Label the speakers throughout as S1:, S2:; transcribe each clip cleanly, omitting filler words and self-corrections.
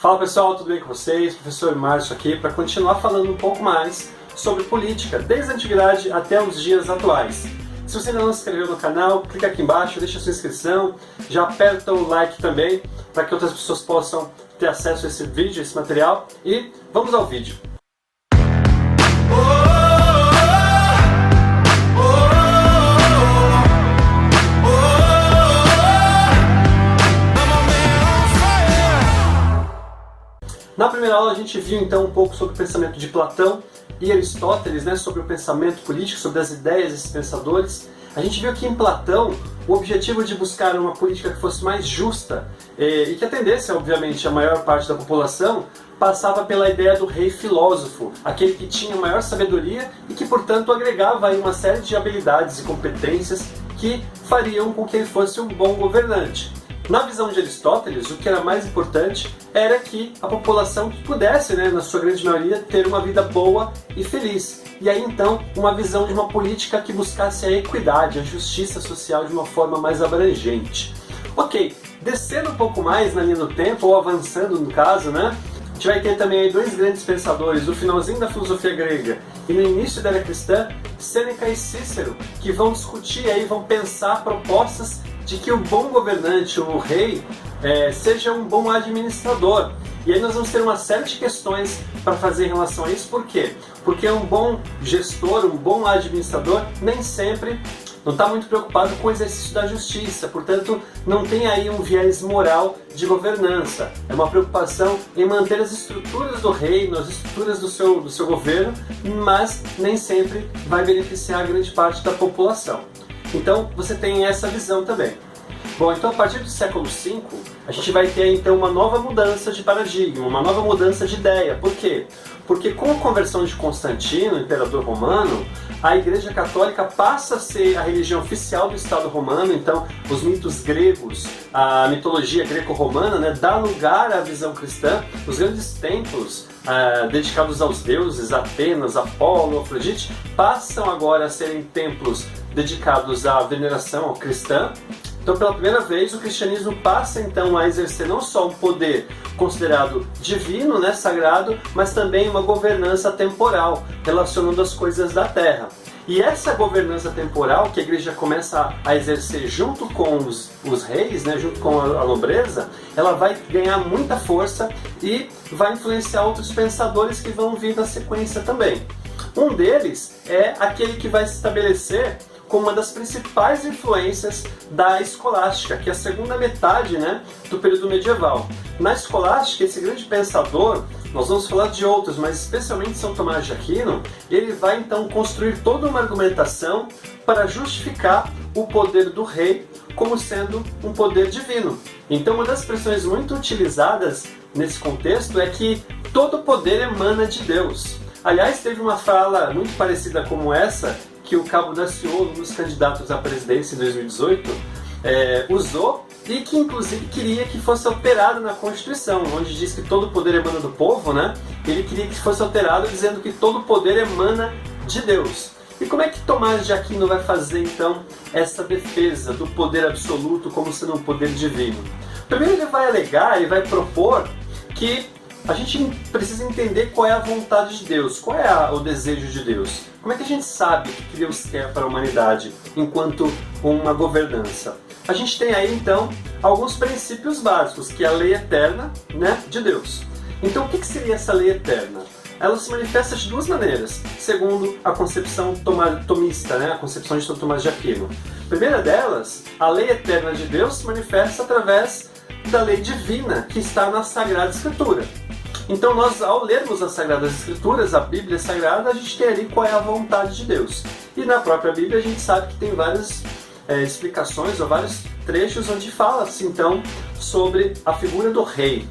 S1: Fala pessoal, tudo bem com vocês? Professor Márcio aqui para continuar falando um pouco mais sobre política, desde a antiguidade até os dias atuais. Se você ainda não se inscreveu no canal, clica aqui embaixo, deixa a sua inscrição, já aperta o like também para que outras pessoas possam ter acesso a esse vídeo, esse material, e vamos ao vídeo. Na primeira aula a gente viu então um pouco sobre o pensamento de Platão e Aristóteles, sobre o pensamento político, sobre as ideias desses pensadores. A gente viu que em Platão o objetivo de buscar uma política que fosse mais justa e que atendesse, obviamente, a maior parte da população passava pela ideia do rei filósofo, aquele que tinha maior sabedoria e que, portanto, agregava aí uma série de habilidades e competências que fariam com que ele fosse um bom governante. Na visão de Aristóteles, o que era mais importante era que a população pudesse, na sua grande maioria, ter uma vida boa e feliz. E aí então, uma visão de uma política que buscasse a equidade, a justiça social de uma forma mais abrangente. Ok, descendo um pouco mais na linha do tempo, ou avançando no caso, a gente vai ter também aí dois grandes pensadores, no finalzinho da filosofia grega e no início da era cristã, Sêneca e Cícero, que vão discutir aí, vão pensar propostas de que o bom governante, o rei, seja um bom administrador. E aí nós vamos ter uma série de questões para fazer em relação a isso. Por quê? Porque um bom gestor, um bom administrador, nem sempre não está muito preocupado com o exercício da justiça, portanto não tem aí um viés moral de governança. É uma preocupação em manter as estruturas do reino, as estruturas do seu governo, mas nem sempre vai beneficiar a grande parte da população. Então você tem essa visão também. Bom, então a partir do século V, a gente vai ter então uma nova mudança de paradigma, uma nova mudança de ideia. Por quê? Porque com a conversão de Constantino, imperador romano, a Igreja Católica passa a ser a religião oficial do Estado romano. Então os mitos gregos, a mitologia greco-romana, dá lugar à visão cristã. Os grandes templos dedicados aos deuses, Atenas, Apolo, Afrodite, passam agora a serem templos dedicados à veneração cristã. Então, pela primeira vez, o cristianismo passa então a exercer não só um poder considerado divino, sagrado, mas também uma governança temporal, relacionando as coisas da terra. E essa governança temporal que a igreja começa a exercer junto com os reis, junto com a nobreza, ela vai ganhar muita força e vai influenciar outros pensadores que vão vir na sequência também. Um deles é aquele que vai se estabelecer como uma das principais influências da escolástica, que é a segunda metade do período medieval. Na escolástica, esse grande pensador, nós vamos falar de outros, mas especialmente São Tomás de Aquino, ele vai então construir toda uma argumentação para justificar o poder do rei como sendo um poder divino. Então, uma das expressões muito utilizadas nesse contexto é que todo poder emana de Deus. Aliás, teve uma fala muito parecida como essa, que o Cabo Daciolo, um dos candidatos à presidência em 2018, usou e que inclusive queria que fosse alterado na Constituição, onde diz que todo poder emana do povo, ele queria que fosse alterado dizendo que todo poder emana de Deus. E como é que Tomás de Aquino vai fazer então essa defesa do poder absoluto como sendo um poder divino? Primeiro ele vai alegar, ele vai propor que a gente precisa entender qual é a vontade de Deus, qual é o desejo de Deus. Como é que a gente sabe o que Deus quer para a humanidade enquanto uma governança? A gente tem aí então alguns princípios básicos, que é a lei eterna de Deus. Então o que seria essa lei eterna? Ela se manifesta de duas maneiras, segundo a concepção tomista, a concepção de São Tomás de Aquino. A primeira delas, a lei eterna de Deus se manifesta através da lei divina que está na Sagrada Escritura. Então nós, ao lermos as Sagradas Escrituras, a Bíblia Sagrada, a gente tem ali qual é a vontade de Deus. E na própria Bíblia a gente sabe que tem várias explicações ou vários trechos onde fala-se então sobre a figura do rei,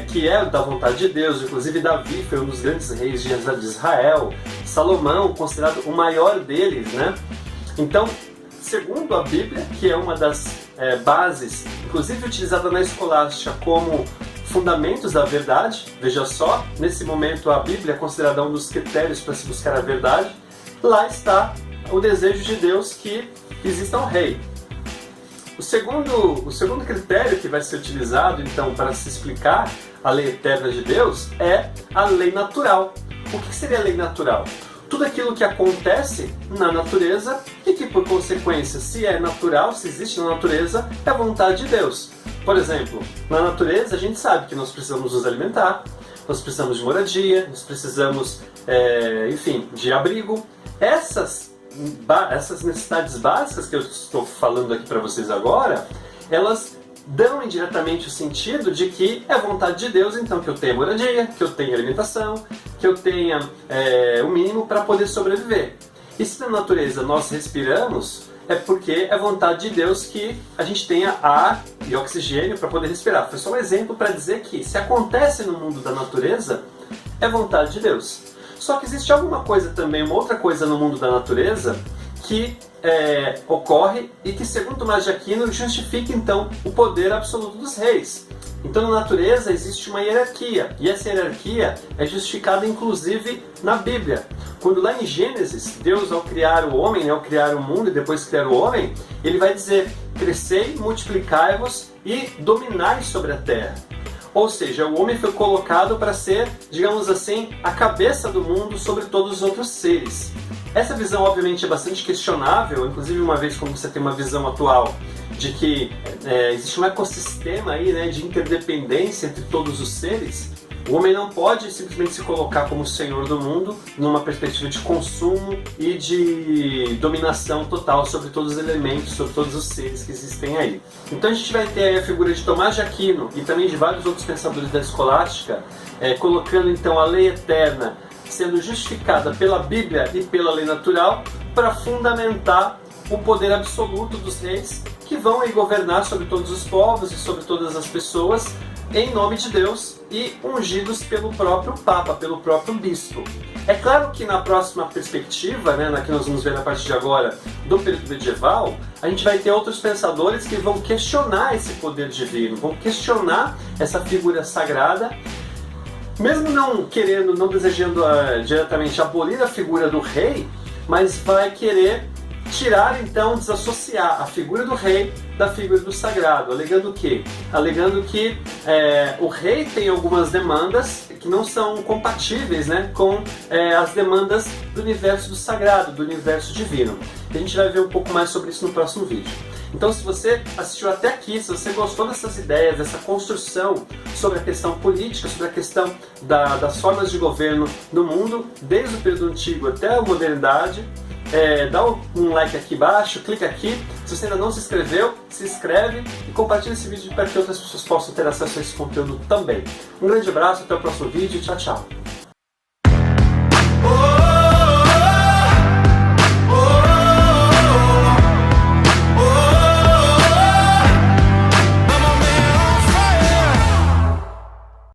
S1: que é da vontade de Deus. Inclusive Davi foi um dos grandes reis de Israel, Salomão considerado o maior deles, Então, segundo a Bíblia, que é uma das bases, inclusive utilizada na escolástica como fundamentos da verdade, veja só, nesse momento a Bíblia é considerada um dos critérios para se buscar a verdade, lá está o desejo de Deus que exista um rei. O segundo critério que vai ser utilizado então para se explicar a lei eterna de Deus, é a lei natural. O que seria a lei natural? Tudo aquilo que acontece na natureza e que, por consequência, se é natural, se existe na natureza, é a vontade de Deus. Por exemplo, na natureza a gente sabe que nós precisamos nos alimentar, nós precisamos de moradia, nós precisamos, enfim, de abrigo. Essas necessidades básicas que eu estou falando aqui para vocês agora, elas dão indiretamente o sentido de que é vontade de Deus, então, que eu tenha moradia, que eu tenha alimentação, que eu tenha o mínimo para poder sobreviver. E se na natureza nós respiramos, é porque é vontade de Deus que a gente tenha ar e oxigênio para poder respirar. Foi só um exemplo para dizer que se acontece no mundo da natureza, é vontade de Deus. Só que existe alguma coisa também, uma outra coisa no mundo da natureza que ocorre e que, segundo Tomás de Aquino, justifica então o poder absoluto dos reis. Então, na natureza existe uma hierarquia, e essa hierarquia é justificada inclusive na Bíblia. Quando lá em Gênesis, Deus, ao criar o homem, ao criar o mundo e depois criar o homem, ele vai dizer: crescei, multiplicai-vos e dominai sobre a terra. Ou seja, o homem foi colocado para ser, digamos assim, a cabeça do mundo sobre todos os outros seres. Essa visão, obviamente, é bastante questionável, inclusive uma vez como você tem uma visão atual de que existe um ecossistema aí, né, de interdependência entre todos os seres, o homem não pode simplesmente se colocar como senhor do mundo numa perspectiva de consumo e de dominação total sobre todos os elementos, sobre todos os seres que existem aí. Então a gente vai ter aí a figura de Tomás de Aquino e também de vários outros pensadores da escolástica, colocando então a lei eterna sendo justificada pela Bíblia e pela lei natural para fundamentar o poder absoluto dos reis que vão aí governar sobre todos os povos e sobre todas as pessoas em nome de Deus e ungidos pelo próprio Papa, pelo próprio Bispo. É claro que na próxima perspectiva, né, na que nós vamos ver na partir de agora do período medieval, a gente vai ter outros pensadores que vão questionar esse poder divino, vão questionar essa figura sagrada, mesmo não querendo, não desejando diretamente abolir a figura do rei, mas vai querer tirar, então, desassociar a figura do rei da figura do sagrado, alegando o quê? Alegando que o rei tem algumas demandas que não são compatíveis, né, com as demandas do universo do sagrado, do universo divino. A gente vai ver um pouco mais sobre isso no próximo vídeo. Então, se você assistiu até aqui, se você gostou dessas ideias, dessa construção sobre a questão política, sobre a questão das formas de governo no mundo, desde o período antigo até a modernidade, dá um like aqui embaixo, clica aqui. Se você ainda não se inscreveu, se inscreve e compartilha esse vídeo para que outras pessoas possam ter acesso a esse conteúdo também. Um grande abraço, até o próximo vídeo, tchau, tchau!